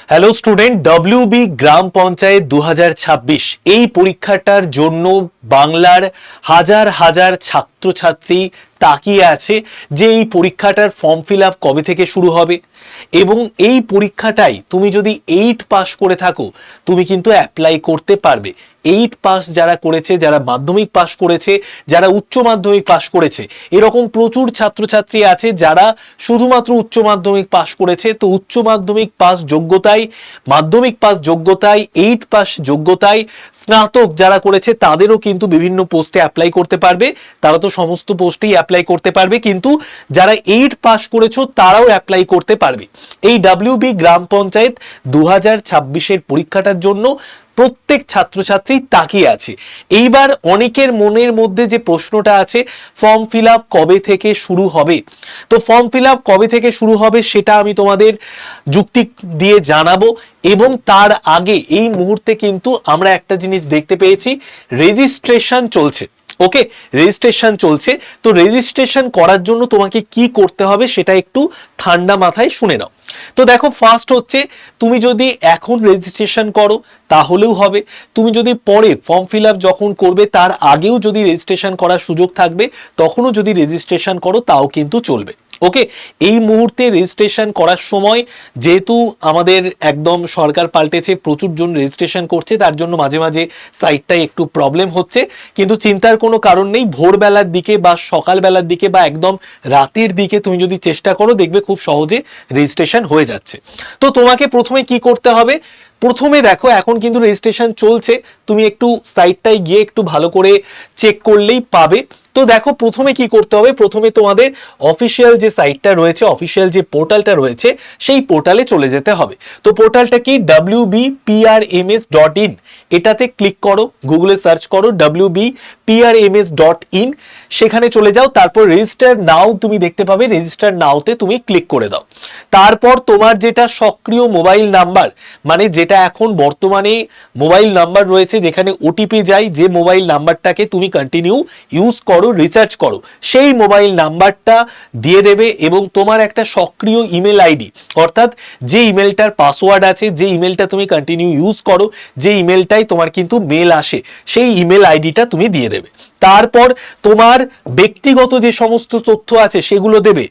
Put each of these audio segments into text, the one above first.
Hello student, WB গ্রাম পঞ্চায়েত 2026 এই পরীক্ষাটার জন্য বাংলার হাজার হাজার ছাত্রছাত্রী তাকিয়ে আছে যে এই পরীক্ষাটার ফর্ম ফিল আপ কবে থেকে শুরু হবে। এবং এই পরীক্ষাটাই তুমি যদি 8 পাস করে থাকো তুমি কিন্তু অ্যাপ্লাই করতে পারবে। 8 পাস যারা করেছে, যারা মাধ্যমিক পাস করেছে, যারা উচ্চ মাধ্যমিক পাস করেছে, এরকম প্রচুর ছাত্রছাত্রী আছে যারা শুধুমাত্র উচ্চ মাধ্যমিক পাস করেছে। তো উচ্চ মাধ্যমিক পাস যোগ্যতায়, মাধ্যমিক পাস যোগ্যতায়, 8 পাস যোগ্যতায় স্নাতক যারা করেছে তাদেরও কিন্তু বিভিন্ন পোস্টে অ্যাপ্লাই করতে পারবে। তারা তো সমস্ত পোস্টেই অ্যাপ্লাই করতে পারবে, কিন্তু যারা 8 পাস করেছো তারাও অ্যাপ্লাই করতে পারবে। এই ডব্লিউবি গ্রাম পঞ্চায়েত 2026 পরীক্ষাটার জন্য প্রত্যেক ছাত্রছাত্রী তাকিয়ে আছে। এইবার অনেকের মনের মধ্যে যে প্রশ্নটা আছে, ফর্ম ফিল আপ কবে থেকে শুরু হবে। তো ফর্ম ফিল আপ কবে থেকে শুরু হবে সেটা আমি তোমাদের যুক্তি দিয়ে জানাবো। এবং তার আগে এই মুহূর্তে কিন্তু আমরা একটা জিনিস দেখতে পেয়েছি, রেজিস্ট্রেশন চলছে। ওকে, রেজিস্ট্রেশন চলছে। তো রেজিস্ট্রেশন করার জন্য তোমাকে কি করতে হবে সেটা একটু ঠান্ডা মাথায় শুনে নাও। তো দেখো, ফার্স্ট হচ্ছে তুমি যদি এখন রেজিস্ট্রেশন করো তাহলেও হবে। তুমি যদি পরে ফর্ম ফিল আপ যখন করবে তার আগেও যদি রেজিস্ট্রেশন করার সুযোগ থাকবে, তখনও যদি রেজিস্ট্রেশন করো তাও কিন্তু চলবে। ওকে, এই মুহূর্তে রেজিস্ট্রেশন করার সময় যেহেতু আমাদের একদম সরকার পাল্টেছে, প্রচুর জন রেজিস্ট্রেশন করছে, তার জন্য মাঝে মাঝে সাইটটায় একটু প্রবলেম হচ্ছে, কিন্তু চিন্তার কোনো কারণ নেই। ভোরবেলার দিকে বা সকালবেলার দিকে বা একদম রাতের দিকে তুমি যদি চেষ্টা করো দেখবে খুব সহজে রেজিস্ট্রেশন হয়ে যাচ্ছে। তো তোমাকে প্রথমে কি করতে হবে, প্রথমে দেখো এখন কিন্তু রেজিস্ট্রেশন চলছে, তুমি একটু সাইটটায় গিয়ে একটু ভালো করে চেক করলেই পাবে। তো দেখো প্রথমে কি করতে হবে, প্রথমে তোমাদের অফিসিয়াল যে সাইটটা রয়েছে, অফিসিয়াল যে পোর্টালটা রয়েছে সেই পোর্টালে চলে যেতে হবে। তো পোর্টালটা কি, wbprms.in, এটাতে ক্লিক করো, গুগলে সার্চ করো wbprms.in, সেখানে চলে যাও। তারপর রেজিস্টার নাও তুমি দেখতে পাবে, রেজিস্টার নাওতে তুমি ক্লিক করে দাও। তারপর তোমার যেটা সক্রিয় মোবাইল নাম্বার, মানে যেটা এখন বর্তমানে মোবাইল নাম্বার রয়েছে যেখানে ওটিপি যায়, যে মোবাইল নাম্বারটাকে তুমি কন্টিনিউ ইউজ করো, রিসার্চ করো, সেই মোবাইল নাম্বারটা দিয়ে দেবে। এবং তোমার একটা সক্রিয় ইমেল আইডি, অর্থাৎ যে ইমেলটার পাসওয়ার্ড আছে, যে ইমেলটা তুমি কন্টিনিউ ইউজ করো, যে ইমেলটাই তোমার কিন্তু মেল আসে, সেই ইমেল আইডিটা তুমি দিয়ে দেবে। তারপর তোমার ব্যক্তিগত যে সমস্ত তথ্য আছে সেগুলো দেবে,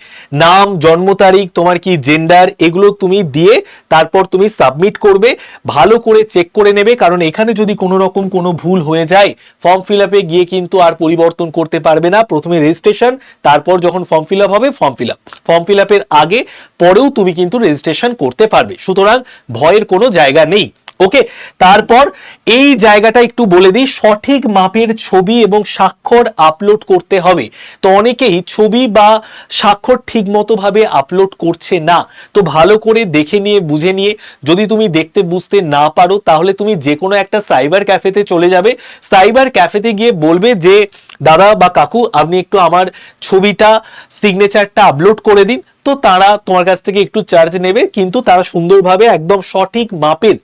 নাম, জন্ম তারিখ, তোমার কি জেন্ডার, এগুলো তুমি দিয়ে তারপর তুমি সাবমিট করবে। ভালো করে চেক করে নেবে, কারণ এখানে যদি কোনো রকম কোনো ভুল হয়ে যায় ফর্ম ফিল আপে গিয়ে কিন্তু আর পরিবর্তন করতে পারবে না। প্রথমে রেজিস্ট্রেশন, তারপর যখন ফর্ম ফিল আপ হবে form fill up, form fill আপের আগে পরেও তুমি কিন্তু রেজিস্ট্রেশন করতে পারবে, সুতরাং ভয়ের কোনো জায়গা নেই। ওকে, তারপর এই জায়গাটা একটু বলে দিই, সঠিক মাপের ছবি এবং স্বাক্ষর আপলোড করতে হবে। তো অনেকেই ছবি বা স্বাক্ষর ঠিক মতো ভাবে আপলোড করছে না, তো ভালো করে দেখে নিয়ে বুঝে নিয়ে, যদি তুমি দেখতে বুঝতে না পারো তাহলে তুমি যে কোনো একটা সাইবার ক্যাফেতে চলে যাবে। সাইবার ক্যাফেতে গিয়ে বলবে যে দাদা বা কাকু আপনি একটু আমার ছবিটা, সিগনেচারটা আপলোড করে দিন। তো তারা তোমার কাছ থেকে একটু চার্জ নেবে, কিন্তু তারা সুন্দরভাবে একদম সঠিক মাপের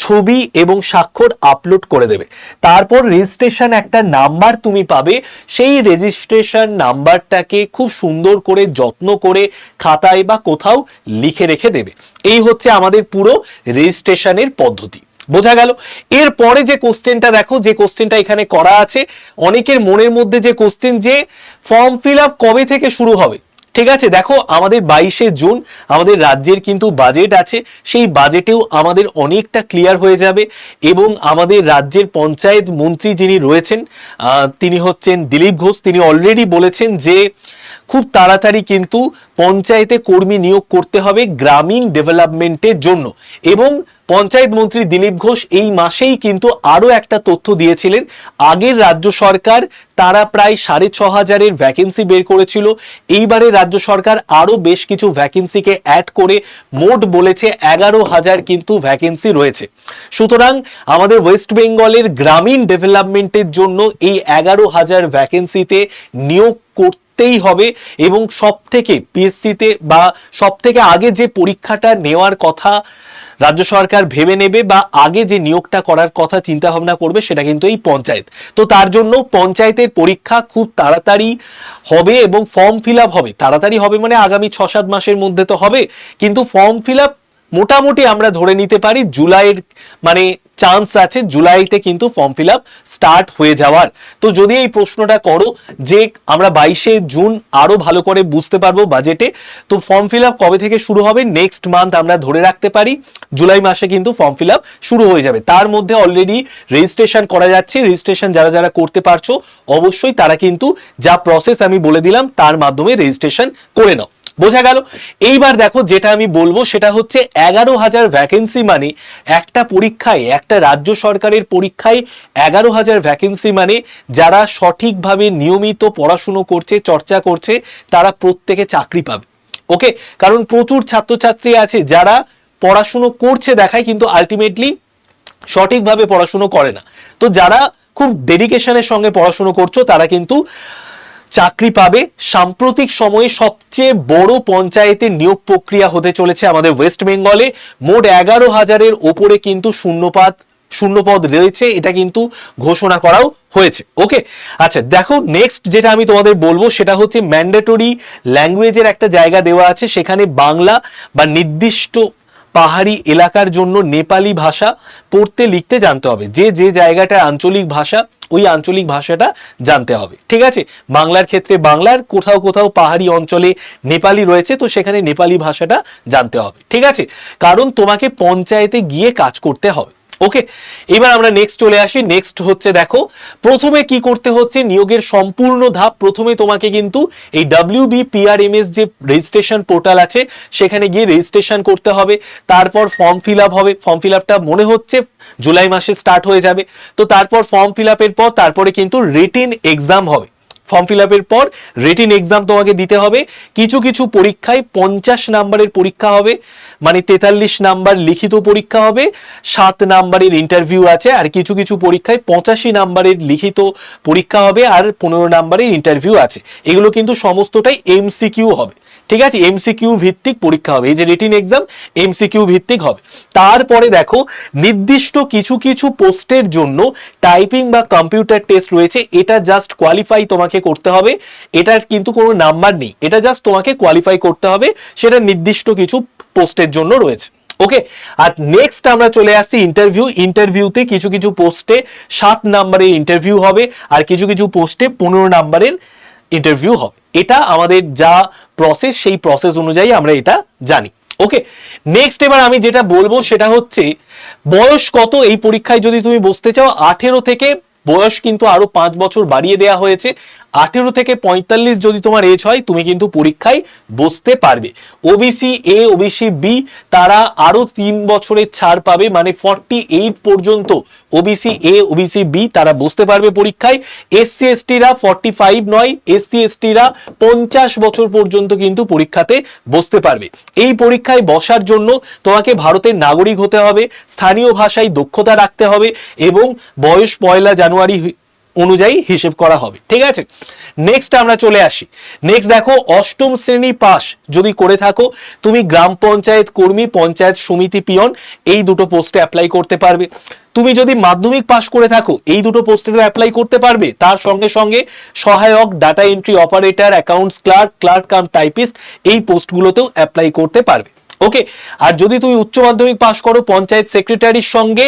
ছবি এবং স্বাক্ষর আপলোড করে দেবে। তারপর রেজিস্ট্রেশন একটা নাম্বার তুমি পাবে, সেই রেজিস্ট্রেশন নাম্বারটাকে খুব সুন্দর করে যত্ন করে খাতায় বা কোথাও লিখে রেখে দেবে। এই হচ্ছে আমাদের পুরো রেজিস্ট্রেশনের পদ্ধতি। বোঝা গেল? এরপরে যে কোশ্চেনটা দেখো, যে কোশ্চেনটা এখানে করা আছে, অনেকের মনের মধ্যে যে কোশ্চেন যে ফর্ম ফিল আপ কবে থেকে শুরু হবে। ঠিক আছে, দেখো আমাদের 22শে জুন আমাদের রাজ্যের কিন্তু বাজেট আছে, সেই বাজেটেও আমাদের অনেকটা ক্লিয়ার হয়ে যাবে। এবং আমাদের রাজ্যের পঞ্চায়েত মন্ত্রী যিনি রয়েছেন তিনি হচ্ছেন দিলীপ ঘোষ, তিনি অলরেডি বলেছেন যে খুব তাড়াতাড়ি কিন্তু পঞ্চায়েতে কর্মী নিয়োগ করতে হবে গ্রামীণ ডেভেলপমেন্টের জন্য। এবং পঞ্চায়েত মন্ত্রী দিলীপ ঘোষ এই মাসেই কিন্তু আরো একটা তথ্য দিয়েছিলেন, আগের রাজ্য সরকার তারা প্রায় 6,500 ভ্যাকেন্সি বের করেছিল, এইবারে রাজ্য সরকার আরো বেশ কিছু ভ্যাকেন্সিকে অ্যাড করে মোট বলেছে 11,000 কিন্তু ভ্যাকেন্সি রয়েছে। সুতরাং আমাদের ওয়েস্ট বেঙ্গলের গ্রামীণ ডেভেলপমেন্টের জন্য এই 11,000 ভ্যাকেন্সিতে নিয়োগ করতেই হবে। এবং সব থেকে পিএসসিতে বা সব থেকে আগে যে পরীক্ষাটা নেওয়ার কথা রাজ্য সরকার ভেবে নেবে বা আগে যে নিয়োগটা করার কথা চিন্তা ভাবনা করবে সেটা কিন্তু এই পঞ্চায়েত। তো তার জন্য পঞ্চায়েতের পরীক্ষা খুব তাড়াতাড়ি হবে এবং ফর্ম ফিল আপ হবে, তাড়াতাড়ি হবে মানে আগামী 6-7 মাসের মধ্যে তো হবে, কিন্তু ফর্ম ফিল আপ মোটামুটি আমরা ধরে নিতে পারি জুলাইয়ের মানে চান্স আছে জুলাইতে কিন্তু ফর্ম ফিল আপ স্টার্ট হয়ে যাওয়ার। তো যদি এই প্রশ্নটা করো যে আমরা 22শে জুন আরো ভালো করে বুঝতে পারবো বাজেটে, তো ফর্ম ফিল আপ কবে থেকে শুরু হবে, নেক্সট মান্থ আমরা ধরে রাখতে পারি জুলাই মাসে কিন্তু ফর্ম ফিল আপ শুরু হয়ে যাবে। তার মধ্যে অলরেডি রেজিস্ট্রেশন করা যাচ্ছে, রেজিস্ট্রেশন যারা যারা করতে পারছো অবশ্যই তারা কিন্তু যা প্রসেস আমি বলে দিলাম তার মাধ্যমে রেজিস্ট্রেশন করে নাও। বোঝা গেল? এইবার দেখো যেটা আমি বলবো সেটা হচ্ছে 11,000 ভ্যাকেন্সি মানে একটা পরীক্ষায়, একটা রাজ্য সরকারের পরীক্ষায় 11,000 ভ্যাকেন্সি মানে যারা সঠিকভাবে নিয়মিত পড়াশুনো করছে, চর্চা করছে, তারা প্রত্যেকে চাকরি পাবে। ওকে, কারণ প্রচুর ছাত্রছাত্রী আছে যারা পড়াশুনো করছে দেখায় কিন্তু আলটিমেটলি সঠিকভাবে পড়াশুনো করে না। তো যারা খুব ডেডিকেশনের সঙ্গে পড়াশুনো করছো তারা কিন্তু চাকরি পাবে। সাম্প্রতিক সময়ে সবচেয়ে বড় পঞ্চায়েতের নিয়োগ প্রক্রিয়া হতে চলেছে আমাদের ওয়েস্ট বেঙ্গলে। মোট 11,000-এর ওপরে কিন্তু শূন্যপদ রয়েছে, এটা কিন্তু ঘোষণা করাও হয়েছে। ওকে, আচ্ছা দেখো নেক্সট যেটা আমি তোমাদের বলবো সেটা হচ্ছে ম্যান্ডেটরি ল্যাঙ্গুয়েজের একটা জায়গা দেওয়া আছে, সেখানে বাংলা বা নির্দিষ্ট পাহাড়ি এলাকার জন্য নেপালি ভাষা পড়তে লিখতে জানতে হবে। যে যে জায়গাটা আঞ্চলিক ভাষা ওই আঞ্চলিক ভাষাটা জানতে হবে। ঠিক আছে, বাংলার ক্ষেত্রে বাংলার, কোথাও কোথাও পাহাড়ি অঞ্চলে নেপালি রয়েছে তো সেখানে নেপালি ভাষাটা জানতে হবে। ঠিক আছে, কারণ তোমাকে পঞ্চায়েতে গিয়ে কাজ করতে হবে। ওকে, এবার আমরা নেক্সট চলে আসি। নেক্সট হচ্ছে দেখো প্রথমে কি করতে হচ্ছে, নিয়োগের সম্পূর্ণ ধাপ। প্রথমে তোমাকে কিন্তু এই WBPRMS যে রেজিস্ট্রেশন পোর্টাল আছে সেখানে গিয়ে রেজিস্ট্রেশন করতে হবে। তারপর ফর্ম ফিল আপ হবে। ফর্ম ফিল আপটা মনে হচ্ছে জুলাই মাসে স্টার্ট হয়ে যাবে। তো তারপর ফর্ম ফিল আপের পর তারপরে কিন্তু রিটেন এক্সাম হবে। ফর্ম ফিল আপের পর রিটেন এক্সাম তোমাকে দিতে হবে। কিছু কিছু পরীক্ষায় 50 নাম্বারের পরীক্ষা হবে, মানে 43 নাম্বার লিখিত পরীক্ষা হবে, 7 নাম্বারের ইন্টারভিউ আছে। আর কিছু কিছু পরীক্ষায় 85 নাম্বারের লিখিত পরীক্ষা হবে আর 15 নাম্বারের ইন্টারভিউ আছে। এগুলো কিন্তু সমস্তটাই MCQ হবে। ঠিক আছে, MCQ ভিত্তিক পরীক্ষা হবে। এই যে রিটেন এক্সাম MCQ ভিত্তিক হবে। তারপরে দেখো নির্দিষ্ট কিছু কিছু পোস্টের জন্য টাইপিং বা কম্পিউটার টেস্ট রয়েছে। এটা জাস্ট কোয়ালিফাই তোমাকে করতে হবে, এটার কিন্তু কোনো নাম্বার নেই, এটা জাস্ট তোমাকে কোয়ালিফাই করতে হবে, সেটা নির্দিষ্ট কিছু পোস্টের জন্য রয়েছে। ওকে, আর নেক্সট আমরা চলে আসছি ইন্টারভিউতে কিছু কিছু পোস্টে 7 নাম্বারের ইন্টারভিউ হবে আর কিছু কিছু পোস্টে 15 নাম্বারের ইন্টারভিউ হবে। এটা আমাদের যা প্রসেস সেই প্রসেস অনুযায়ী আমরা এটা জানি। ওকে, নেক্সট এবার আমি যেটা বলবো সেটা হচ্ছে বয়স কত এই পরীক্ষায় যদি তুমি বসতে চাও। 18 থেকে বয়স কিন্তু আরো 5 বছর বাড়িয়ে দেওয়া হয়েছে। 18 থেকে 45 যদি তোমার এজ হয় তুমি কিন্তু পরীক্ষায় বসতে পারবে। ওবিসি এ, ওবিসি বি তারা আরো 3 বছরের ছাড় পাবে, মানে 48 পর্যন্ত ওবিসি এ, ওবিসি বি তারা বসতে পারবে পরীক্ষায়। এসসি এসটিরা 45 নয়, এসসি এসটিরা 50 বছর পর্যন্ত কিন্তু পরীক্ষাতে বসতে পারবে। এই পরীক্ষায় বসার জন্য তোমাকে ভারতের নাগরিক হতে হবে, স্থানীয় ভাষায় দক্ষতা রাখতে হবে এবং বয়স 1 জানুয়ারি অনুযায়ী হিসেব করা হবে। ঠিক আছে, নেক্সট আমরা চলে আসি। নেক্সট দেখো 8ম শ্রেণী পাস যদি করে থাকো তুমি গ্রাম পঞ্চায়েত কর্মী, পঞ্চায়েত সমিতি পিয়ন এই দুটো পোস্টে অ্যাপ্লাই করতে পারবে। তুমি যদি মাধ্যমিক পাস করে থাকো এই দুটো পোস্টে অ্যাপ্লাই করতে পারবে। তার সঙ্গে সঙ্গে সহায়ক, data entry operator, accounts clerk cum typist এই পোস্টগুলোতেও অ্যাপ্লাই করতে পারবে। ওকে, আর যদি তুমি উচ্চ মাধ্যমিক পাস করো পঞ্চায়েত সেক্রেটারির সঙ্গে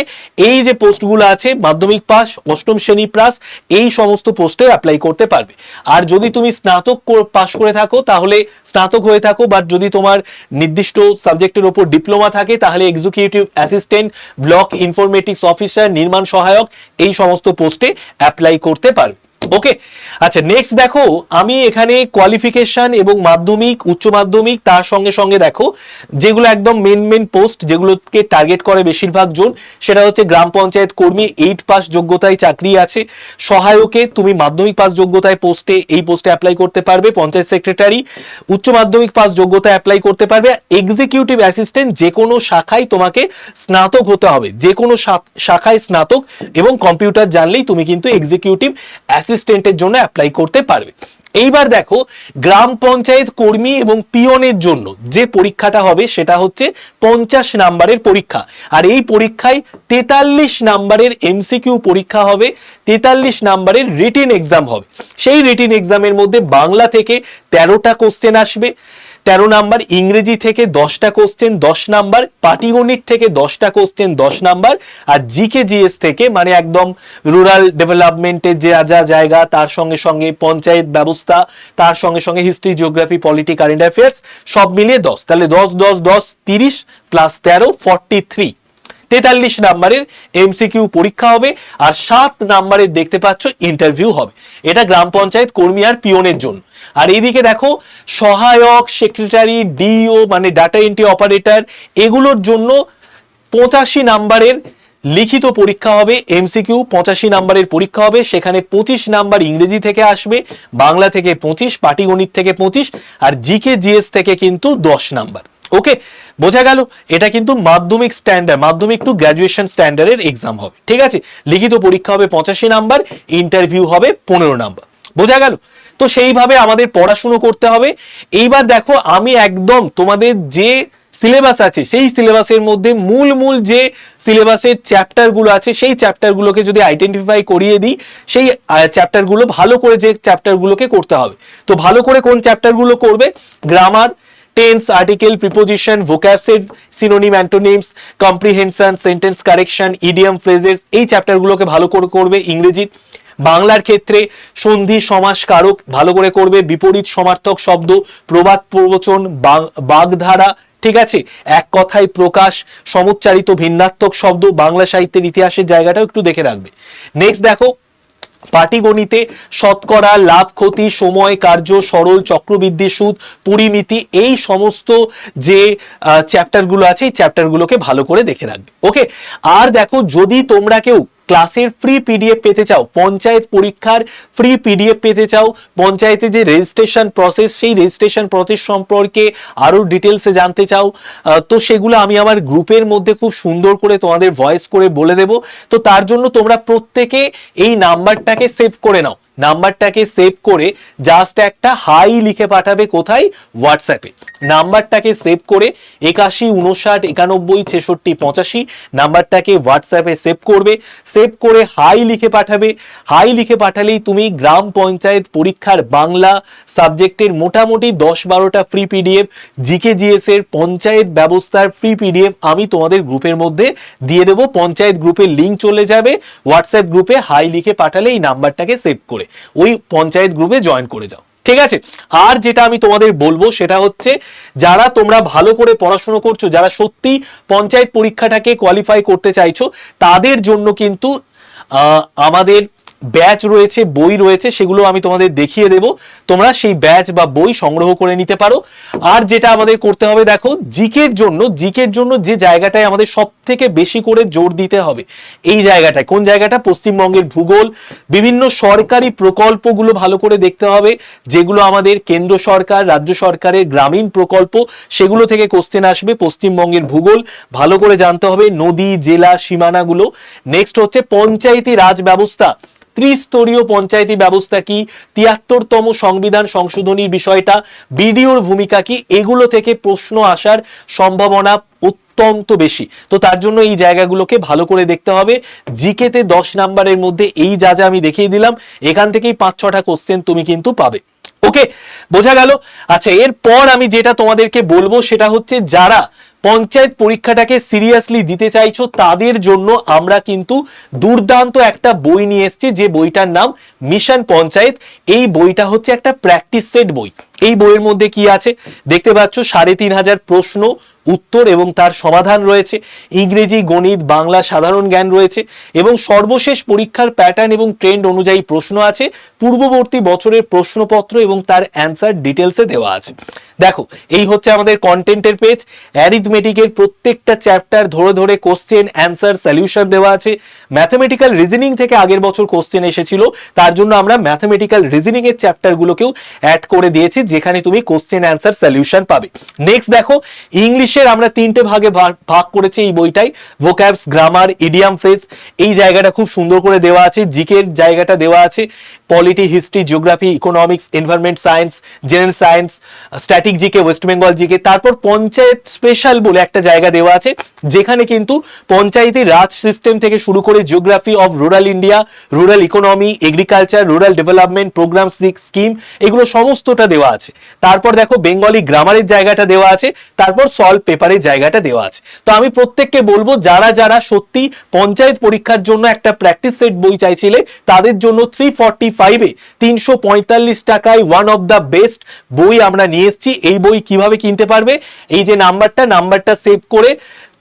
এই যে পোস্টগুলো আছে মাধ্যমিক পাস, 8ম শ্রেণী পাস এই সমস্ত পোস্টে অ্যাপ্লাই করতে পারবে। আর যদি তুমি স্নাতক পাস করে থাকো তাহলে স্নাতক হয়ে থাকো, বাট যদি তোমার নির্দিষ্ট সাবজেক্টের উপর ডিপ্লোমা থাকে তাহলে executive assistant, block informatics officer, নির্মাণ সহায়ক এই সমস্ত পোস্টে অ্যাপ্লাই করতে পারবে। ওকে, আচ্ছা নেক্সট দেখো আমি এখানে কোয়ালিফিকেশন এবং মাধ্যমিক, উচ্চ মাধ্যমিক তার সঙ্গে সঙ্গে দেখো যেগুলো একদম মেন পোস্ট যেগুলোকে টার্গেট করে বেশিরভাগ জন সেটা হচ্ছে গ্রাম পঞ্চায়েত কর্মী 8 পাস যোগ্যতায় চাকরি আছে। সহায়কে তুমি মাধ্যমিক পাস যোগ্যতায় পোস্টে এই পোস্টে অ্যাপ্লাই করতে পারবে। পঞ্চায়েত সেক্রেটারি উচ্চ মাধ্যমিক পাস যোগ্যতায় অ্যাপ্লাই করতে পারবে। এক্সিকিউটিভ অ্যাসিস্ট্যান্ট যে কোনো শাখায় তোমাকে স্নাতক হতে হবে, যে কোনো শাখায় স্নাতক এবং কম্পিউটার জানলেই তুমি কিন্তু এক্সিকিউটিভ অ্যাসিস্ট্যান্টের জন্য অ্যাপ্লাই করতে পারবে। এইবার দেখো গ্রাম পঞ্চায়েত কর্মী এবং পিয়নের জন্য যে পরীক্ষাটা হবে সেটা হচ্ছে 50 নাম্বারের পরীক্ষা। আর এই পরীক্ষায় 43 নাম্বারের MCQ পরীক্ষা হবে, 43 নাম্বারের রিটেন এক্সাম হবে। সেই রিটেন এক্সামের মধ্যে বাংলা থেকে 13টা কোশ্চেন আসবে, 13 নাম্বার, ইংরেজি থেকে 10টা কোশ্চেন 10 নাম্বার, পাটিগণিত থেকে 10টা কোশ্চেন 10 নাম্বার, আর জিকে জিএস থেকে মানে একদম রুরাল ডেভেলপমেন্টের যে যা জায়গা, তার সঙ্গে সঙ্গে পঞ্চায়েত ব্যবস্থা, তার সঙ্গে সঙ্গে history, geography, polity, current affairs সব মিলিয়ে 10, তাহলে 10 10 10 30 প্লাস 13 43, 43 নাম্বারের এমসিকিউ পরীক্ষা হবে, আর 7 নাম্বারের দেখতে পাচ্ছ ইন্টারভিউ হবে। এটা গ্রাম পঞ্চায়েত কর্মী আর পিওনের জন্য। আর এইদিকে দেখো সহায়ক, সেক্রেটারি, ডিও মানে ডাটা এন্ট্রি অপারেটর, এগুলোর জন্য 85 নাম্বারের লিখিত পরীক্ষা হবে, এমসিকিউ 85 নাম্বারের পরীক্ষা হবে। সেখানে 25 নাম্বার ইংরেজি থেকে আসবে, বাংলা থেকে 25, পাটিগণিত থেকে 25, আর জিকে জিএস থেকে কিন্তু 10 নাম্বার। ওকে, বোঝা গেল? এটা কিন্তু মাধ্যমিক স্ট্যান্ডার্ড, মাধ্যমিক টু গ্র্যাজুয়েশন স্ট্যান্ডার্ডের এক্সাম হবে, ঠিক আছে? লিখিত পরীক্ষা হবে 85 নাম্বার, ইন্টারভিউ হবে 15 নাম্বার। বোঝা গেল? তো সেইভাবে আমাদের পড়াশুনো করতে হবে। এইবার দেখো আমি একদম তোমাদের যে সিলেবাস আছে সেই সিলেবাসের মধ্যে মূল মূল যে সিলেবাসের চ্যাপ্টারগুলো আছে সেই চ্যাপ্টারগুলোকে যদি আইডেন্টিফাই করিয়ে দিই, সেই চ্যাপ্টারগুলো ভালো করে যে চ্যাপ্টারগুলোকে করতে হবে। তো ভালো করে কোন চ্যাপ্টারগুলো করবে? Grammar, tense, article, preposition, vocab set, synonym, antonyms, comprehension, sentence correction, idiom, phrases, এই চ্যাপ্টারগুলোকে ভালো করে করবে। ইংরেজি, বাংলার ক্ষেত্রে সন্ধি, সমাস, কারক ভালো করে করবে, বিপরীত সমার্থক শব্দ, প্রবাদ, প্রবচন, বাগধারা, ঠিক আছে, এক কথায় প্রকাশ, সমুচ্চারিত ভিন্নাত্মক শব্দ, বাংলা সাহিত্যের ইতিহাসের জায়গাটাও একটু দেখে রাখবে। নেক্সট দেখো পাটিগণিতে শতকরা, লাভ ক্ষতি, সময়, কার্য, সরল, চক্রবৃদ্ধি সুদ, পরিমিতি, এই সমস্ত যে চ্যাপ্টারগুলো আছে এই চ্যাপ্টারগুলোকে ভালো করে দেখে রাখবে। ওকে, আর দেখো যদি তোমরা কেউ ক্লাসের ফ্রি পিডিএফ পেতে চাও, পঞ্চায়েত পরীক্ষার ফ্রি পিডিএফ পেতে চাও, পঞ্চায়েতে যে রেজিস্ট্রেশন প্রসেস সেই রেজিস্ট্রেশন প্রসেস সম্পর্কে আরো ডিটেলসে জানতে চাও, তো সেগুলো আমি আমার গ্রুপের মধ্যে খুব সুন্দর করে তোমাদের ভয়েস করে বলে দেব। তো তার জন্য তোমরা প্রত্যেকে এই নাম্বারটাকে সেভ করে নাও, নাম্বারটাকে সেভ করে জাস্ট একটা হাই লিখে পাঠাবে। কোথায়? হোয়াটসঅ্যাপে। নাম্বারটাকে সেভ করে 81 59 91 66 85 নাম্বারটাকে হোয়াটসঅ্যাপে সেভ করবে। সেভ করে হাই লিখে পাঠাবে। হাই লিখে পাঠালেই তুমি গ্রাম পঞ্চায়েত পরীক্ষার বাংলা সাবজেক্টের মোটামুটি 10-12টা ফ্রি পিডিএফ, জিকে জিএস এর পঞ্চায়েত ব্যবস্থার ফ্রি পিডিএফ আমি তোমাদের গ্রুপের মধ্যে দিয়ে দেবো। পঞ্চায়েত গ্রুপের লিঙ্ক চলে যাবে, হোয়াটসঅ্যাপ গ্রুপে হাই লিখে পাঠালে এই নাম্বারটাকে সেভ করে ওই পঞ্চায়েত গ্রুপে জয়েন করে যাও, ঠিক আছে? আর যেটা আমি তোমাদের বলবো সেটা হচ্ছে, যারা তোমরা ভালো করে পড়াশোনা করছো, যারা সত্যি পঞ্চায়েত পরীক্ষাটাকে কোয়ালিফাই করতে চাইছো, তাদের জন্য কিন্তু আমাদের ব্যাচ রয়েছে, বই রয়েছে, সেগুলো আমি তোমাদের দেখিয়ে দেব। তোমরা সেই ব্যাচ বা বই সংগ্রহ করে নিতে পারো। আর যেটা আমাদের করতে হবে দেখো, জিকের জন্য যে জায়গাটায় আমাদের সব থেকে বেশি করে জোর দিতে হবে, এই জায়গাটায় কোন জায়গাটা? পশ্চিমবঙ্গের ভূগোল, বিভিন্ন সরকারি প্রকল্পগুলো ভালো করে দেখতে হবে, যেগুলো আমাদের কেন্দ্র সরকার, রাজ্য সরকারের গ্রামীণ প্রকল্প, সেগুলো থেকে কোশ্চেন আসবে। পশ্চিমবঙ্গের ভূগোল ভালো করে জানতে হবে, নদী, জেলা, সীমানাগুলো। নেক্সট হচ্ছে পঞ্চায়েতি রাজ ব্যবস্থা, ত্রিস্তরীয় পঞ্চায়েতি ব্যবস্থা কি, 73তম সংবিধান সংশোধনীর বিষয়টা, বিডিওর ভূমিকা কি, এগুলো থেকে প্রশ্ন আসার সম্ভাবনা অত্যন্ত বেশি। তো তার জন্য এই জায়গাগুলোকে ভালো করে দেখতে হবে। জিকেতে 10 নাম্বারের মধ্যে এই যা যা আমি দেখিয়ে দিলাম, এখান থেকেই 5-6টা কোশ্চেন তুমি কিন্তু পাবে। ওকে, বোঝা গেল? আচ্ছা, এরপর আমি যেটা তোমাদেরকে বলবো সেটা হচ্ছে, যারা পঞ্চায়েত পরীক্ষাটাকে সিরিয়াসলি দিতে চাইছো তাদের জন্য আমরা কিন্তু দুর্দান্ত একটা বই নিয়ে এসেছি, যে বইটার নাম মিশন পঞ্চায়েত। এই বইটা হচ্ছে একটা প্র্যাকটিস সেট বই। এই বইয়ের মধ্যে কি আছে দেখতে পাচ্ছ, 3500 প্রশ্ন উত্তর এবং তার সমাধান রয়েছে, ইংরেজি, গণিত, বাংলা, সাধারণ জ্ঞান রয়েছে, এবং সর্বশেষ পরীক্ষার প্যাটার্ন এবং ট্রেন্ড অনুযায়ী প্রশ্ন আছে, পূর্ববর্তী বছরের প্রশ্নপত্র এবং তার অ্যান্সার ডিটেলসে দেওয়া আছে। দেখো, এই হচ্ছে আমাদের কন্টেন্টের পেজ। অ্যারিথমেটিকের প্রত্যেকটা চ্যাপ্টার ধরে ধরে কোশ্চেন, অ্যান্সার, সলিউশন দেওয়া আছে। ম্যাথমেটিক্যাল রিজনিং থেকে আগের বছর কোশ্চেন এসেছিল, তার জন্য আমরা ম্যাথমেটিক্যাল রিজনিং এর চ্যাপ্টারগুলোকেও অ্যাড করে দিয়েছি, যেখানে তুমি কোশ্চেন, অ্যান্সার, সলিউশন পাবে। নেক্সট দেখো, ইংলিশের আমরা 3টে ভাগে ভাগ করেছি এই বইটাই, ভোক্যাবস, গ্রামার, ইডিয়াম, ফ্রেজ, এই জায়গাটা খুব সুন্দর করে দেওয়া আছে। জিকের জায়গাটা দেওয়া আছে। Polity, history, geography, economics, environment science, general science, static GK, West Bengal GK. তারপর পঞ্চায়েত স্পেশাল বলে একটা জায়গা দেওয়া আছে, যেখানে কিন্তু পঞ্চায়েতি রাজ সিস্টেম থেকে শুরু করে geography of rural India, rural economy, agriculture, rural development programme scheme, এগুলো সমস্তটা দেওয়া আছে। তারপর দেখো বেঙ্গলি গ্রামারের জায়গাটা দেওয়া আছে, তারপর সলভ পেপারের জায়গাটা দেওয়া আছে। তো আমি প্রত্যেককে বলবো, যারা যারা সত্যি পঞ্চায়েত পরীক্ষার জন্য একটা প্র্যাকটিস সেট বই চাইছিলে, তাদের জন্য 345 এ 345 টাকায় ওয়ান অফ দ্য বেস্ট বই আমরা নিয়ে এসেছি। এই বই কিভাবে কিনতে পারবে, এই যে নাম্বারটা সেভ করে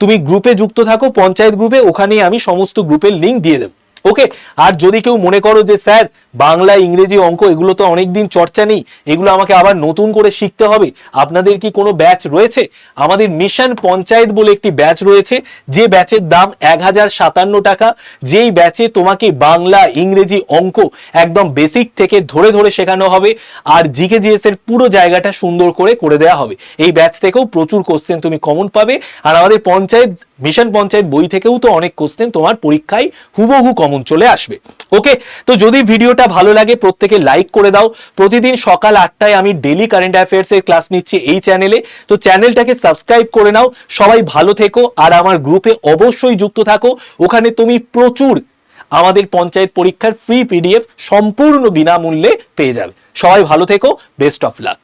তুমি গ্রুপে যুক্ত থাকো, পঞ্চায়েত গ্রুপে, ওখানে আমি সমস্ত গ্রুপের লিঙ্ক দিয়ে দেবো। ওকে। আর যদি কেউ মনে করো যে স্যার বাংলা, ইংরেজি, অঙ্ক এগুলো তো অনেকদিন চর্চা নেই, এগুলো আমাকে আবার নতুন করে শিখতে হবে, আপনাদের কি কোনো ব্যাচ রয়েছে? আমাদের মিশন পঞ্চায়েত বলে একটি ব্যাচ রয়েছে, যে ব্যাচের দাম 1057 টাকা। যেই ব্যাচে তোমাকে বাংলা, ইংরেজি, অঙ্ক একদম বেসিক থেকে ধরে ধরে শেখানো হবে, আর জিকে জিএস এর পুরো জায়গাটা সুন্দর করে দেওয়া হবে। এই ব্যাচ থেকেও প্রচুর কোশ্চেন তুমি কমন পাবে, আর আমাদের পঞ্চায়েত মিশন পঞ্চায়েত বই থেকেও তো অনেক কোশ্চেন তোমার পরীক্ষায় হুবহু কমন চলে আসবে। ওকে। তো যদি ভিডিওটা ভালো লাগে প্রত্যেকে লাইক করে দাও। প্রতিদিন সকাল 8টায় আমি ডেইলি কারেন্ট অ্যাফেয়ার্স এর ক্লাস নিচ্ছি এই চ্যানেলে, তো চ্যানেলটাকে সাবস্ক্রাইব করে নাও। সবাই ভালো থেকো, আর আমার গ্রুপে অবশ্যই যুক্ত থাকো। ওখানে তুমি প্রচুর আমাদের পঞ্চায়েত পরীক্ষার ফ্রি পিডিএফ সম্পূর্ণ বিনামূল্যে পেয়ে যাবে। সবাই ভালো থেকো, বেস্ট অফ লাক।